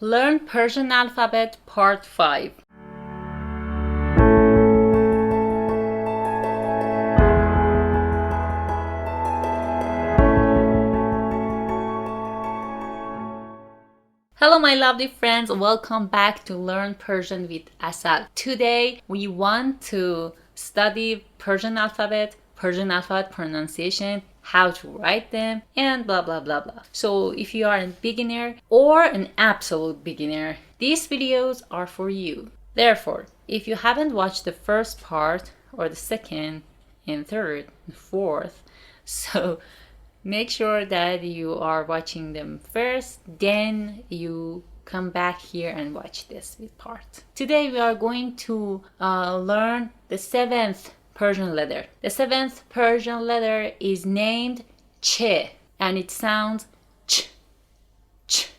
Learn Persian Alphabet Part 5. Hello my lovely friends, welcome back to Learn Persian with Asal. Today we want to study Persian alphabet pronunciation, how to write them, and blah blah blah blah. So if you are a beginner or an absolute beginner, these videos are for you. Therefore, if you haven't watched the first part or the second and third and fourth, so make sure that you are watching them first, then you come back here and watch this part. Today we are going to learn the 7th Persian letter. The 7th Persian letter is named Ch, and it sounds ch, ch,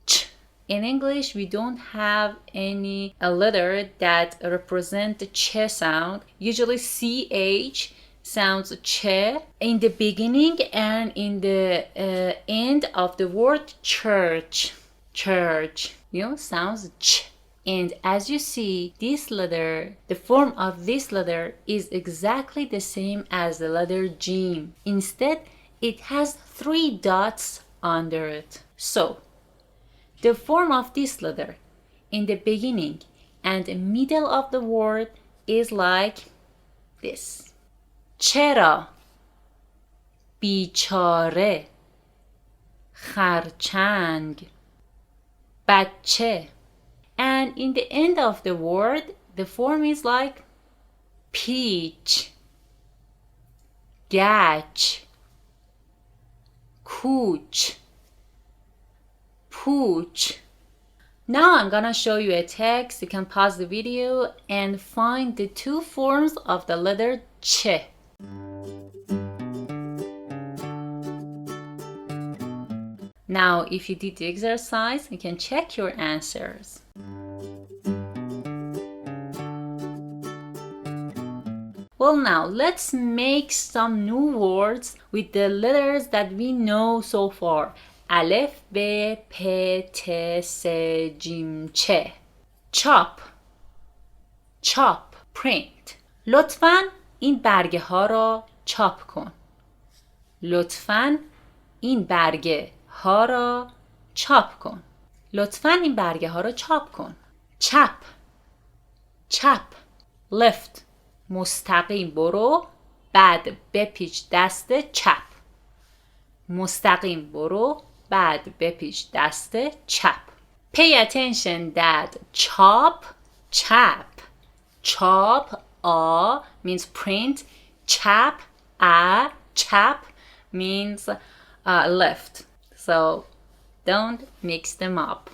ch. In English, we don't have any letter that represent the ch sound. Usually ch sounds ch in the beginning and in the end of the word church. Church, sounds ch. And as you see, this letter, the form of this letter is exactly the same as the letter Jim. Instead, it has 3 dots under it. So, the form of this letter in the beginning and the middle of the word is like this. چرا بیچاره خرچنگ بچه. And in the end of the word, the form is like peach, gach, cooch, pooch. Now I'm gonna show you a text. You can pause the video and find the 2 forms of the letter ch. Now, if you did the exercise, you can check your answers. Well, now let's make some new words with the letters that we know so far. Alef, B, P, T, S, Jim, Che. Chop, chop, print. لطفاً این برگه ها را چاپ کن. لطفاً این برگه ها را چاپ کن. لطفاً این برگه ها را چاپ کن. چپ، چپ، left. مستقیم برو، بعد بپیچ دست چپ. مستقیم برو، بعد بپیچ دست چپ. Pay attention that chop, chap. Chop, means print. Chap, chap means left. So don't mix them up.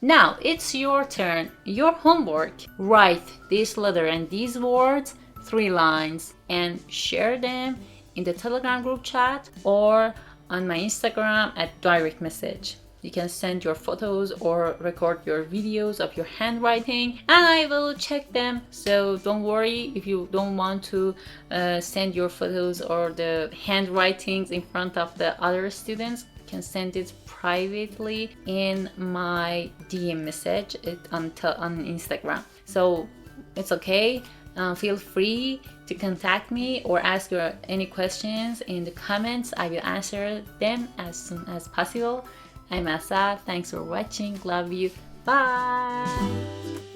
Now it's your turn. Your homework. Write this letter and these words 3 lines and share them in the Telegram group chat or on my Instagram at direct message. You can send your photos or record your videos of your handwriting and I will check them. So don't worry if you don't want to send your photos or the handwritings in front of the other students. You can send it privately in my DM message on Instagram. So it's okay. Feel free to contact me or ask your any questions in the comments. I will answer them as soon as possible. I'm Asal. Thanks for watching. Love you. Bye.